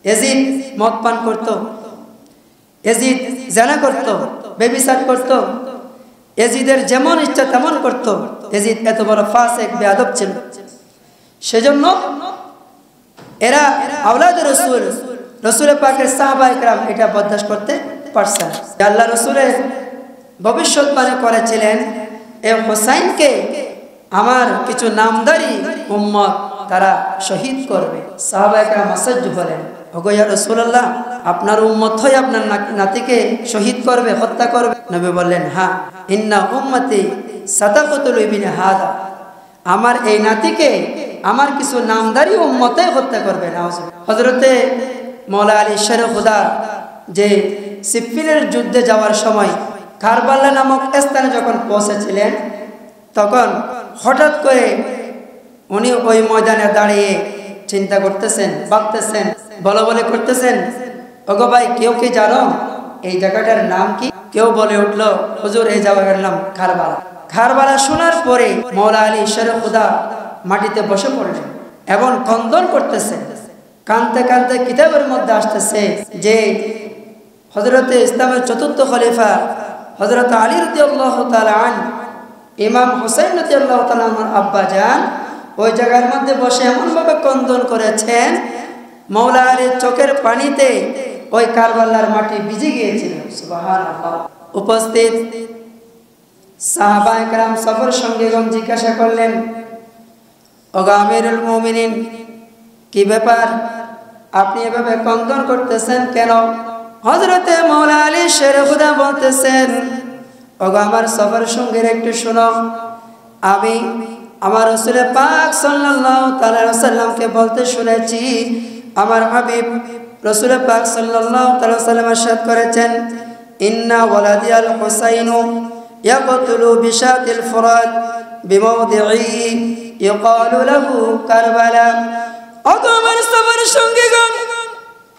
Yazid মদ পান করত, ইয়াজিদ জিনা করত, ব্যভিচার করত, ইয়াজিদের যেমন ইচ্ছা তেমন করত। ইয়াজিদ এত বড় ফাসিক বেয়াদব ছিল। সেজন্য এরা আওলাদ রাসূল, রাসূল পাকের সাহাবায়ে কেরাম এটা বরদাস্ত করতে পারছে না। আল্লাহ রাসূলের ভবিষ্যৎবাণী করেছিলেন এই হোসাইনকে আমার কিছু নামদারি উম্মত তারা শহীদ করবে। সাহাবায়ে কেরাম আশ্চর্য হলেন, ওগো ইয়া রাসূলুল্লাহ, আপনার উম্মত হয় আপনার নাতিকে শহীদ করবে, হত্যা করবে? নবী বললেন, হ্যাঁ, ইন্না উম্মতি সাতাকাতুল ইবনে হাদা, আমার এই নাতিকে আমার কিছু নামদারি উম্মতে হত্যা করবে। হযরতে মাওলা আলী শের খুদা যে সিফিনের যুদ্ধে যাওয়ার সময় কারবালা নামক স্থানে যখন পৌঁছেছিলেন, তখন হঠাৎ করে উনি ওই ময়দানে দাঁড়িয়ে চিন্তা করতেছেন, ভাবতেছেন, বলা বলে করতেছেন, ওগো ভাই, কেউ কি জানো এই জায়গাটার নাম কি? কেউ বলে উঠল, হুজুর এই জায়গাটার নাম কারবালা। কারবালা শোনার পরে মাওলা আলী শের খুদা মাটিতে বসে পড়লেন এবং ক্রন্দন করতেছেন। কাঁদতে কাঁদতে কিতাবের মধ্যে আসতেছে যে হযরতে ইসলামের চতুর্থ খলিফা হযরত আলী রাদিয়াল্লাহু তাআলা আনহু, ইমাম হুসাইন রাদিয়াল্লাহু তাআলা আনহুর আব্বা জান ওই জায়গার মধ্যে বসে এমনভাবে ক্রন্দন করেছেন, মাওলা আলীর চোখের পানিতে ওই কারবালার মাটি ভিজে গিয়েছিল। সুবহানাল্লাহ। উপস্থিত সাহাবায়ে কেরাম সফর সঙ্গীগণ জিজ্ঞাসা করলেন, ওগো আমিরুল মুমিনিন, কি ব্যাপার, আপনি এভাবে ক্রন্দন করতেছেন কেন? হযরতে মাওলা আলী শের খুদা বলতেছেন, ওগো আমার সফর সঙ্গীরা, একটু শোনো, আমি আমার রাসূল পাক সাল্লাল্লাহু তাআলা আলাইহি ওয়াসাল্লামকে বলতে শুনেছি, আমার হাবিব রাসূল পাক সাল্লাল্লাহু তাআলা আলাইহি ওয়াসাল্লাম ইরশাদ করেছেন, ইন্না ওয়ালাদিয়াল হুসাইনু ইয়াকতুলু বিশাতিল ফুরাত বিমাওদি'i ইউকালু লাহু কারবালা। ওগো আমার সফর সঙ্গীগণ,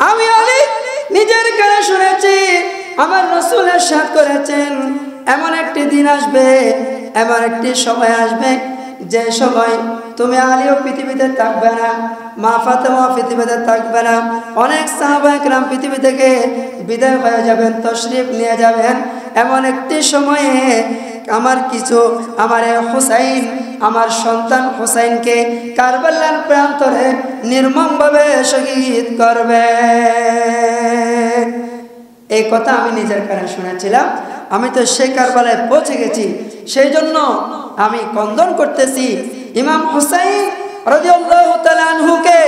আমি আলী নিজের কানে শুনেছি, আমার রাসূল ইরশাদ করেছেন, এমন একটি দিন আসবে, এমন একটি সময় আসবে, যে সময় তুমি আলীও পৃথিবীতে থাকবে না, মা ফাতেমা পৃথিবীতে থাকবে না, অনেক সাহাবায়ে কেরাম পৃথিবী থেকে বিদায় হয়ে যাবেন, তশরিফ নিয়ে যাবেন। এমন একটি সময়ে আমার হুসাইন, আমার সন্তান হুসাইনকে কারবালার প্রান্তরে নির্মমভাবে শহীদ করবে। এই কথা আমি নিজের কানে শুনেছিলাম, আমি তো সেই কারবালায় পৌঁছে গেছি, সেই জন্য আমি ক্রন্দন করতেছি। ইমাম হুসাইন রাদিয়াল্লাহু তাআলা আনহুকে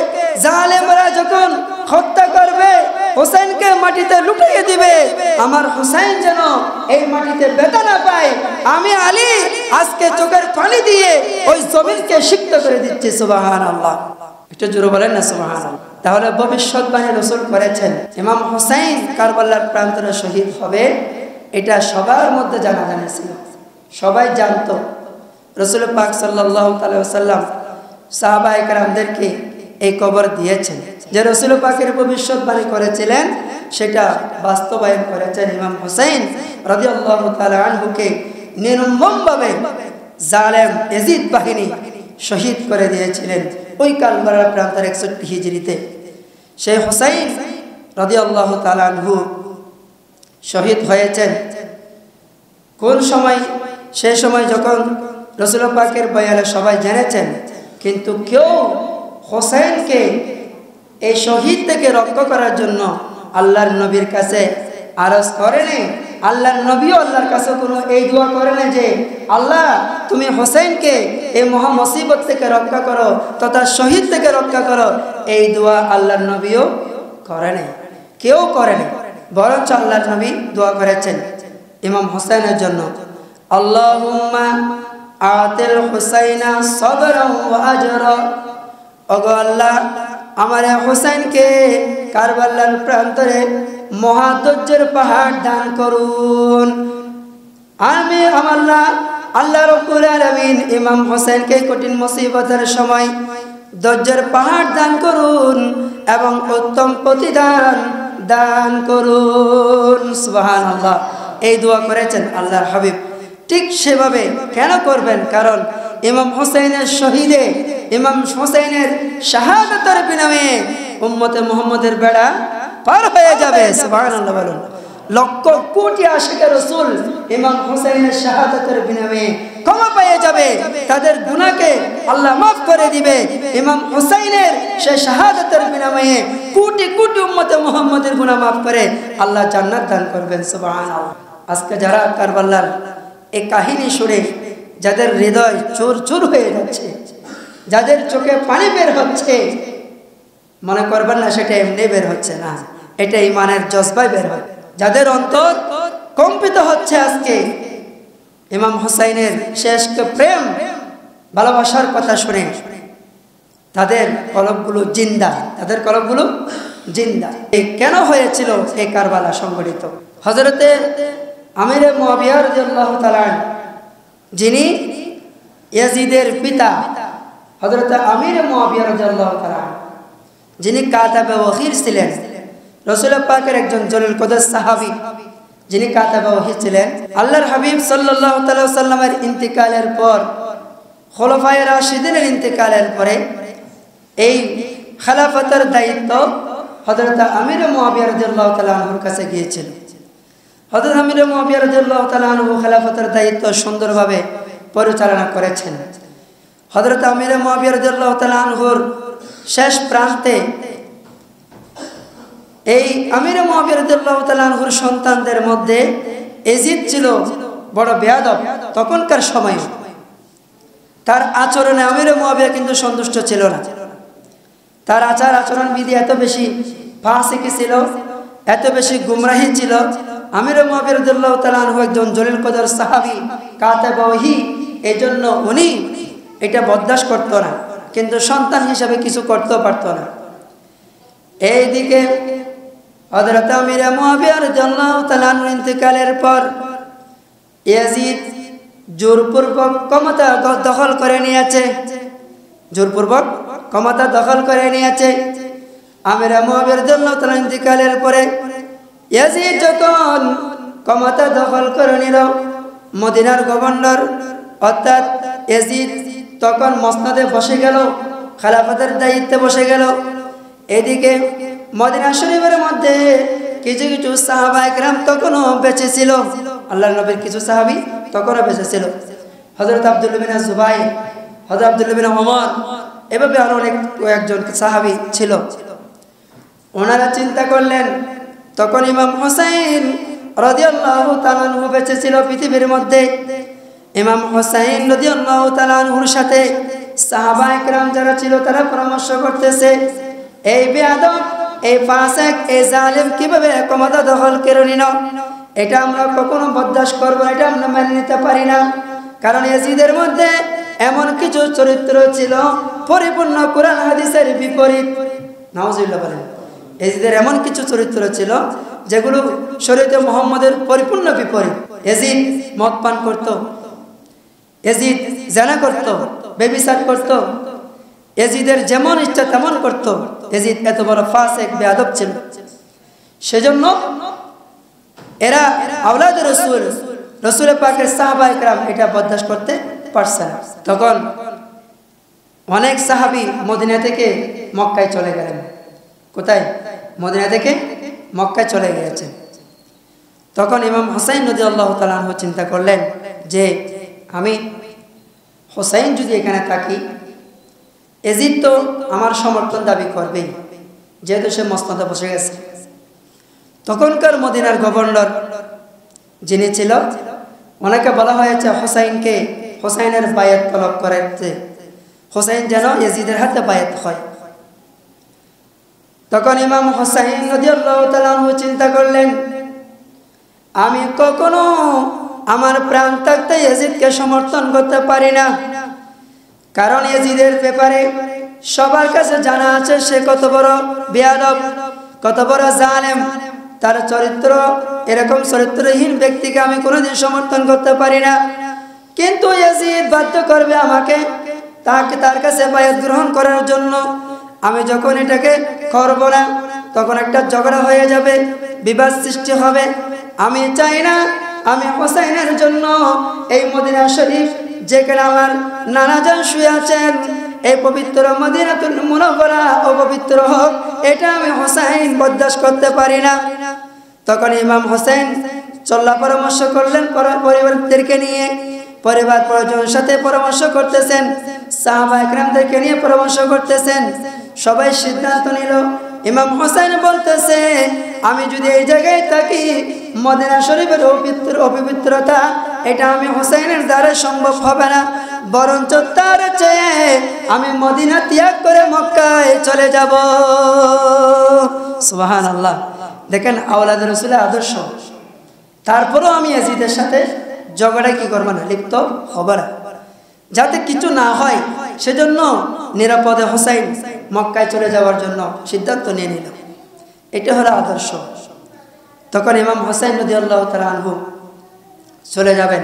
জালেমরা যখন হত্যা করবে, হুসাইনকে মাটিতে লুটিয়ে দিবে, আমার হুসাইন যেন এই মাটিতে ব্যথা না পায়, আমি আলী আজকে চোখের পানি দিয়ে ওই জমিনকে সিক্ত করে দিচ্ছি। সুবহানাল্লাহ। একটু জোরে বলেন না সুবহানাল্লাহ। তাহলে ভবিষ্যৎবাণী রাসূল করেছেন, ইমাম হুসাইন কারবালার প্রান্তরে শহীদ হবে, এটা সবার মধ্যে জানা ছিল, সবাই জানতো। রাসূল পাক সাল্লাল্লাহু আলাইহি ওয়াসাল্লাম সাহাবায়ে কেরামদেরকে এই খবর দিয়েছেন যে রাসূল পাকের ভবিষ্যৎবাণী করেছিলেন, সেটা বাস্তবায়ন করেছেন। ইমাম হুসাইন রাদিয়াল্লাহু তাআলা আনহুকে নির্মমভাবে জালেম ইয়াজিদ বাহিনী শহীদ করে দিয়েছিলেন ওই কারবালার প্রান্তরে 61 হিজরিতে। সেই হুসাইন রাদিয়াল্লাহু তাআলা আনহু শহীদ হয়েছেন কোন সময়? সেই সময় যখন রাসূল পাকের বয়ানে সবাই জেনেছেন, কিন্তু কেউ হোসেনকে এই শহীদ থেকে রক্ষা করার জন্য আল্লাহর নবীর কাছে আরজ করেনি। আল্লাহর নবীও আল্লাহর কাছে কোনো এই দোয়া করেনি যে আল্লাহ তুমি হোসেনকে এই মহা মুসিবত থেকে রক্ষা করো তথা শহীদ থেকে রক্ষা করো, এই দোয়া আল্লাহর নবীও করেনি, কেউ করেনি। বরঞ্চ আল্লাহর নবী দোয়া করেছেন ইমাম হোসেনের জন্য, আল্লাহুম্মা আতিল হুসাইনা সাবরান ওয়া আজরা। ওগো আল্লাহ, আমার হোসেনকে কারবালার প্রান্তরে মহাধৈর্যের পাহাড় দান করুন। আমি আল্লাহ রাব্বুল আলামিন ইমাম হোসেনকে কঠিন মুসিবতের সময় ধৈর্যের পাহাড় দান করুন এবং উত্তম প্রতিদান দান করুন। সুবহানাল্লাহ। এই দোয়া করেছেন আল্লাহর হাবিব। ঠিক সেভাবে কেন করবেন? কারণ ইমাম হোসেনের শহীদে ইমাম হোসেনের শাহাদাতের বিনিময়ে উম্মতে মুহাম্মদের বেড়া পার হয়ে যাবে। সুবহানাল্লাহ বলুন। লক্ষ কোটি আশিকের রাসূল ইমাম হোসেনের শাহাদাতের বিনিময়ে ক্ষমা পেয়ে যাবে, তাদের গুনাহকে আল্লাহ মাফ করে দিবে। ইমাম হোসেনের সেই শাহাদাতের বিনিময়ে কোটি কোটি উম্মতে মুহাম্মদের গুনাহ মাফ করে আল্লাহ জান্নাত দান করবেন। সুবহানাল্লাহ। আজকে যারা কারবালার এই কাহিনী শুনে যাদের হৃদয় চুর চুর হয়ে যাচ্ছে, যাদের চোখে পানি বের হচ্ছে, মনে করবেন না সেটা এমনি বের হচ্ছে না, এটা ইমানের জজবায় বের হয়। যাদের অন্তর কম্পিত হচ্ছে আজকে ইমাম হোসেনের শেষ প্রেম ভালোবাসার কথা শুনে, তাদের কলবগুলো জিন্দা, তাদের কলবগুলো জিন্দা। কেন হয়েছিল এই কারবালা সংঘটিত? হযরতে আমিরে মুআবিয়া রাদিয়াল্লাহু তাআলা, যিনি ইয়াজিদের পিতা, হযরতে আমিরে মুআবিয়া রাদিয়াল্লাহু তাআলা, যিনি কাতাবে ওহীর ছিলেন, রাসূল পাকের একজন জলিল কদর সাহাবী, যিনি কাতাবে ওহী ছিলেন। আল্লাহর হাবিব সাল্লাল্লাহু তাআলা সাল্লামের ইন্তিকালের পর, খোলাফায়ে রাশিদিনের ইন্তিকালের পরে এই খেলাফতের দায়িত্ব হযরত আমির মুআবিয়া রাদিয়াল্লাহু তাআলা আনহুর কাছে গিয়েছিল। হযরত আমির মুআবিয়া রাদিয়াল্লাহু তাআলা আনহু খেলাফতের দায়িত্ব সুন্দরভাবে পরিচালনা করেছেন। হযরত আমির মুআবিয়া রাদিয়াল্লাহু তাআলা আনহুর শেষ প্রান্তে এই আমির মুআবিয়া রাদিয়াল্লাহু তাআলা আনহুর সন্তানদের মধ্যে ইয়াজিদ ছিল বড় বেয়াদব। তখনকার সময়ে তার আচরণে আমির মুআবিয়া কিন্তু সন্তুষ্ট ছিল না। তার আচার আচরণ বিধি এত বেশি ফাসিকি ছিল, এত বেশি গুমরাহি ছিল। আমির মুআবিয়া রাদিয়াল্লাহু তাআলা আনহু একজন জলিল কদর সাহাবী, কাতাবে ওহী, এজন্য উনি এটা বরদাস্ত করত না, কিন্তু সন্তান হিসেবে কিছু করতেও পারত না। এইদিকে হযরত আমির মুআবিয়া রাদিয়াল্লাহু তাআলা আনহু ইন্তিকালের পর ইয়াজিদ জোরপূর্বক ক্ষমতা দখল করে নিয়েছে, জোরপূর্বক ক্ষমতা দখল করে নিয়েছে। আমির মুআবিয়া রাদিয়াল্লাহু তাআলা ইন্তিকালের পরে ইয়াজিদ যখন ক্ষমতা দখল করে নিল, মদিনার গভর্নর অর্থাৎ ইয়াজিদ তখন মসনদে বসে গেল, খেলাফতের দায়িত্বে বসে গেল। এদিকে মদিনা শরীফের মধ্যে কিছু কিছু সাহাবায়ে কেরাম তখনও বেঁচে ছিল, আল্লাহর নবীর কিছু সাহাবী তখনও বেঁচে ছিল। হযরত আব্দুল্লাহ বিন জুবাইর, হযরত আব্দুল্লাহ বিন ওমর, এভাবে আরো অনেক কয়েকজন সাহাবী ছিল। ওনারা চিন্তা করলেন, তখন ইমাম হোসেন রাদিয়াল্লাহু তাআলা আনহু বেঁচে ছিল পৃথিবীর মধ্যে। ইমাম হোসেন রাদিয়াল্লাহু তাআলা আনহুর সাথে সাহাবায়ে কেরাম যারা ছিল তারা পরামর্শ করতেছে, এই বেয়াদব, এই ফাসিক, এই জালেম কিভাবে ক্ষমতা দখল করে নিল, এটা আমরা কখনো বরদাস্ত করব না, এটা আমরা মেনে নিতে পারি না। কারণ ইয়াজিদের মধ্যে এমন কিছু চরিত্র ছিল পরিপূর্ণ কোরআন হাদিসের বিপরীত। নাউজুবিল্লাহ বলেন। ইয়াজিদের এমন কিছু চরিত্র ছিল যেগুলো শরীয়তে মুহাম্মদের পরিপূর্ণ বিপরীত। ইয়াজিদ মদ পান করত, ইয়াজিদ জিনা করত, ব্যভিচার করত, ইয়াজিদের যেমন ইচ্ছা তেমন করত। ইয়াজিদ এত বড় ফাসিক বেয়াদব ছিল। সেজন্য এরা আওলাদ রাসূল, রাসূল পাকের সাহাবায়ে কেরাম এটা বরদাস্ত করতে পারছে না। তখন অনেক সাহাবী মদিনা থেকে মক্কায় চলে গেলেন। কোথায়? মদিনা থেকে মক্কায় চলে গিয়েছেন। তখন ইমাম হোসেন রাদিয়াল্লাহু তাআলা আনহু চিন্তা করলেন যে আমি হোসেন যদি এখানে থাকি, ইয়াজিদ তো আমার সমর্থন দাবি করবেই, যেহেতু সে মসনদে বসে গেছে। তখনকার মদিনার গভর্নর যিনি ছিল, ওনাকে বলা হয়েছে হোসেনকে, হোসেনের বায়াত তলব করেছে, হোসেন যেন ইয়াজিদের হাতে বায়াত হয়। তখন ইমাম হোসেন রাদিয়াল্লাহু তাআলা আনহু চিন্তা করলেন, আমি কখনো আমার প্রাণ থাকতে ইয়াজিদকে সমর্থন করতে পারি না। কারণ ইয়াজিদের ব্যাপারে সবার কাছে জানা আছে সে কত বড় বেয়াদব, কত বড় জালেম। তার চরিত্র, এরকম চরিত্রহীন ব্যক্তিকে আমি কোনোদিন সমর্থন করতে পারি না। কিন্তু ইয়াজিদ বাধ্য করবে আমাকে তার কাছে বায়াত গ্রহণ করার জন্য। আমি যখন এটাকে করব না, তখন একটা ঝগড়া হয়ে যাবে, বিবাদ সৃষ্টি হবে। আমি চাই না আমি হোসেনের জন্য এই মদিনা শরীফ, যেখানে আমার নানা জান শুয়ে আছেন, এই পবিত্র মদিনাতুল মুনাওয়ারা অপবিত্র হোক, এটা আমি হোসেন বরদাস্ত করতে পারি না। তখন ইমাম হোসেন চল্লা পরামর্শ করলেন পরিবারদেরকে নিয়ে, পরিবার পরিজনের সাথে পরামর্শ করতেছেন, সাহাবা একরামদেরকে নিয়ে পরামর্শ করতেছেন। সবাই সিদ্ধান্ত নিল। ইমাম হোসেন বলতেছে, আমি যদি এই জায়গায় থাকি, মদিনা শরীফের অপবিত্রতা এটা আমি হোসেনের দ্বারা সম্ভব হবে না, বরঞ্চ তার চেয়ে আমি মদিনা ত্যাগ করে মক্কায় চলে যাব। সুবহানাল্লাহ। দেখেন আওলাদ রাসূলের আদর্শ। তারপরেও আমি ইয়াজিদের সাথে ঝগড়ায় কি করব না, লিপ্ত হব না, যাতে কিছু না হয়। সেজন্য নিরাপদে হোসেন মক্কায় চলে যাওয়ার জন্য সিদ্ধান্ত নিয়ে নিল। এটা হলো আদর্শ। তখন ইমাম হোসেন রাদিয়াল্লাহু তাআলা আনহু চলে যাবেন।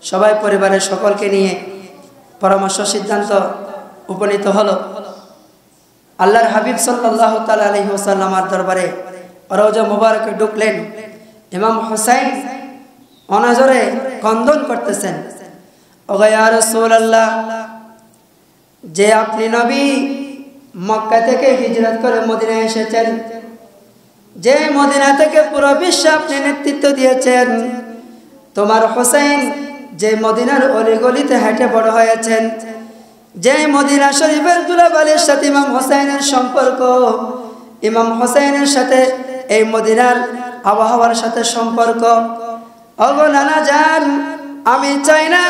সবাই পরিবারের সকলকে নিয়ে পরামর্শ সিদ্ধান্ত উপনীত হলো। আল্লাহর হাবিব সাল্লাল্লাহু তাআলা আলাইহি ওয়াসাল্লামের দরবারে রওজা মুবারকে ঢুকলেন। ইমাম হোসেন অনাজরে ক্রন্দন করতেছেন, ওগো ইয়া রাসূলুল্লাহ, যে আপনি নবী মক্কা থেকে হিজরত করে মদিনায় এসেছেন, যে মদিনা থেকে পুরো বিশ্বে আপনি নেতৃত্ব দিয়েছেন, তোমার হোসেন যে মদিনার অলিগলিতে হেঁটে বড় হয়েছেন, যে মদিনা শরীফের দুলাবালির সাথে ইমাম হোসেনের সম্পর্ক, ইমাম হোসেনের সাথে এই মদিনার আবহাওয়ার সাথে সম্পর্ক, ওগো নানা জান, আমি চাই না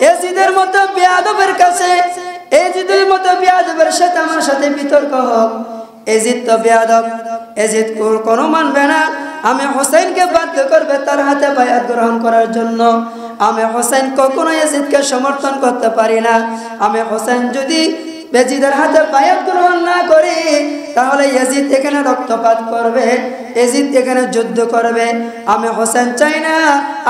ইয়াজিদের মতো বেয়াদবের কাছে, ইয়াজিদের মতো বেয়াদবের সাথে আমার সাথে বিতর্ক হোক। ইয়াজিদ তো বেয়াদব, ইয়াজিদ কোনো মানবে না, আমি হোসেনকে বাধ্য করবে তার হাতে বায়াত গ্রহণ করার জন্য। আমি হোসেন কখনো ইয়াজিদকে সমর্থন করতে পারি না। আমি হোসেন যদি ইয়াজিদের হাতে বায়াত গ্রহণ না করি, তাহলে ইয়াজিদ এখানে রক্তপাত করবে, ইয়াজিদ এখানে যুদ্ধ করবে। আমি হোসেন চাই না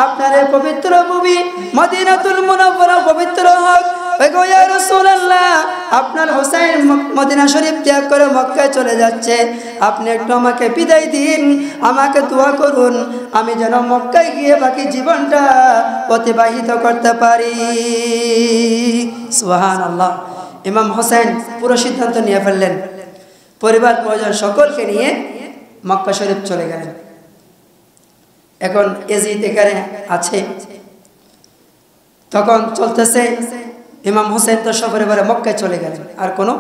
আপনার এই পবিত্র ভূমি মদিনাতুল মুনাওয়ারা পবিত্র হোক। ওগো ইয়া রাসূলুল্লাহ, আপনার হোসেন মদিনা শরীফ ত্যাগ করে মক্কায় চলে যাচ্ছে, আপনি একটু আমাকে বিদায় দিন, আমাকে দোয়া করুন, আমি যেন মক্কায় গিয়ে বাকি জীবনটা অতিবাহিত করতে পারি। সুবহানাল্লাহ। ইমাম হোসেন পুরো সিদ্ধান্ত নিয়ে ফেললেন, পরিবার পরিজন সকলকে নিয়ে মক্কা শরীফ চলে গেলেন। এখন ইয়াজিদ এখানে আছে, তখন চলতেছে। ইমাম হোসেন তো সপরিবারে মক্কায় চলে গেলেন, আর কোনো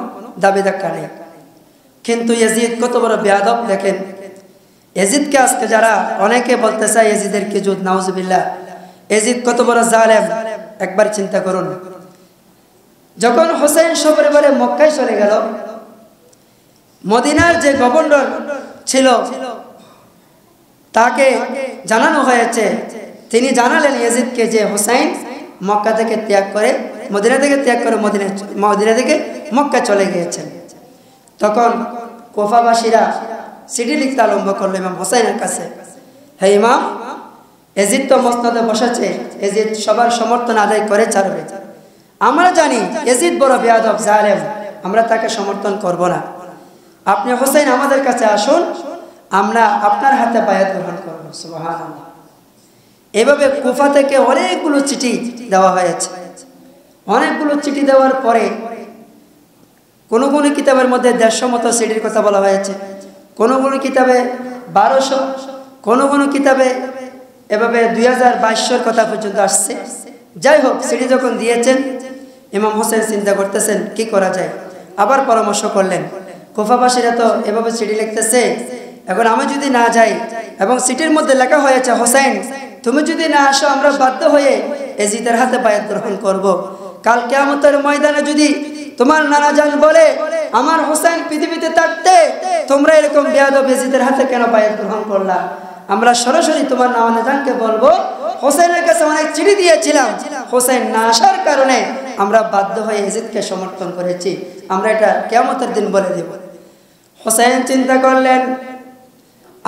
দাবি ধাক্কা নেই। কিন্তু ইয়াজিদ কত বড় বেয়াদব দেখেন। ইয়াজিদকে আজকে যারা অনেকে বলতে চায় ইয়াজিদের কি যুদ্ধ, নাউজুবিল্লাহ, ইয়াজিদ কত বড় জালেম একবার চিন্তা করুন। যখন হোসেন সপরিবারে মক্কায় চলে গেল, মদিনার যে গভর্নর ছিল তাকে জানানো হয়েছে, তিনি জানালেন ইয়াজিদকে যে হোসেন মক্কা থেকে ত্যাগ করে মদিনা থেকে মক্কা চলে গিয়েছেন। তখন কুফাবাসীরা চিঠি লিখতে আরম্ভ করলো ইমাম হোসেনের কাছে, হে ইমাম, ইয়াজিদ তো মসনদে বসেছে, ইয়াজিদ সবার সমর্থন আদায় করে ছাড়বে। আমরা জানি ইয়াজিদ বড় বেয়াদব জালেম, আমরা তাকে সমর্থন করব না। আপনি হোসেন আমাদের কাছে আসুন, আমরা আপনার হাতে বায়াত গ্রহণ করব। সুবহানাল্লাহ। এভাবে কুফা থেকে অনেকগুলো চিঠি দেওয়া হয়েছে। অনেকগুলো চিঠি দেওয়ার পরে কোনো কোনো কিতাবের মধ্যে 150 মতো সিডির কথা বলা হয়েছে, কোনো কোনো কিতাবে 1200, কোনো কোনো কিতাবে এভাবে 2022 কথা পর্যন্ত আসছে। যাই হোক, সিডি যখন দিয়েছেন, ইমাম হোসেন চিন্তা করতেছেন কি করা যায়। আবার পরামর্শ করলেন, কুফাবাসীরা তো এভাবে সিডি লিখতেছে, এখন আমি যদি না যাই, এবং সিটির মধ্যে লেখা হয়েছে হোসেন তুমি যদি না আসো, আমরা বাধ্য হয়ে ইয়াজিদের হাতে বায়াত গ্রহণ করব। কাল কিয়ামতের ময়দানে যদি তোমার নানা জান বলে আমার হোসেন পৃথিবীতে থাকতে তোমরা এরকম বেয়াদব ইয়াজিদের হাতে কেন বায়াত গ্রহণ করলা, আমরা সরাসরি তোমার নানা জানকে বলবো হোসেনের কাছে অনেক চিঠি দিয়েছিলাম, হোসেন না আসার কারণে আমরা বাধ্য হয়ে ইয়াজিদকে সমর্থন করেছি, আমরা এটা কিয়ামতের দিন বলে দেব। হোসেন চিন্তা করলেন,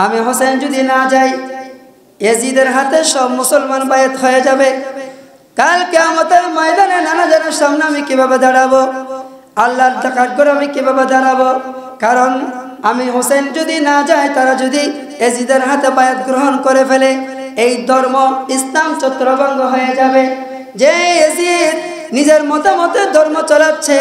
আমি হোসেন যদি না যাই, ইয়াজিদের হাতে সব মুসলমান বায়াত হয়ে যাবে, কাল কিয়ামতের ময়দানে নানা জানের সামনে আমি কিভাবে দাঁড়াবো, আল্লাহর কাঠ করে আমি কিভাবে দাঁড়াবো। কারণ আমি হোসেন যদি না যাই, তারা যদি ইয়াজিদের হাতে বায়াত গ্রহণ করে ফেলে, এই ধর্ম ইসলাম ছত্রভঙ্গ হয়ে যাবে। যে ইয়াজিদ নিজের মতামতে ধর্ম চালাচ্ছে,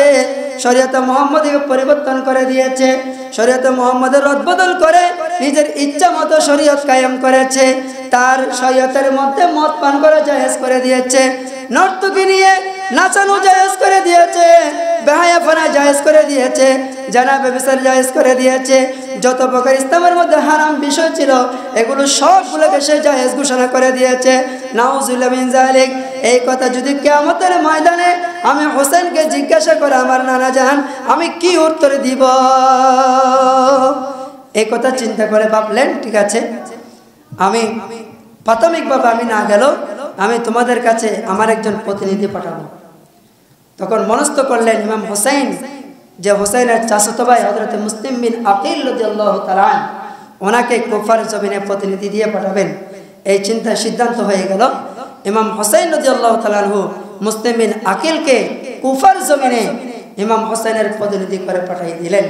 শরীয়তে মুহাম্মদীকে পরিবর্তন করে দিয়েছে, শরীয়তে মুহাম্মদের রদবদল করে নিজের ইচ্ছা মতো শরীয়ত কায়েম করেছে। তার শরীয়তের মধ্যে মদ পান করা জায়েজ করে দিয়েছে, নর্তকী নিয়ে নাচানো জায়েজ করে দিয়েছে, বেহায়াপনা জায়েজ করে দিয়েছে, জানা ব্যভিচার জায়েজ করে দিয়েছে। যত প্রকার ইসলামের মধ্যে হারাম বিষয় ছিল এগুলো সবগুলোকে সে জায়েজ ঘোষণা করে দিয়েছে। নাউজুবিল্লাহ মিন যালিক। এই কথা যদি কিয়ামতের ময়দানে আমি হোসেনকে জিজ্ঞাসা করে আমার নানা জান, আমি কি উত্তর দিব? এই কথা চিন্তা করে ভাবলেন, ঠিক আছে, আমি প্রাথমিকভাবে আমি না গেল, আমি তোমাদের কাছে আমার একজন প্রতিনিধি পাঠাবো। তখন মনস্থ করলেন ইমাম হোসেন, যে হোসেনের চাচাতো ভাই হযরত মুসলিম বিন আকিল রাদিয়াল্লাহু তাআলা ওনাকে কুফার জমিনে প্রতিনিধি দিয়ে পাঠাবেন। এই চিন্তা সিদ্ধান্ত হয়ে গেল। ইমাম হোসেন রাদিয়াল্লাহু তাআলা আনহু মুসলিম বিন আকিলকে কুফার জমিনে ইমাম হোসেনের প্রতিনিধি করে পাঠিয়ে দিলেন।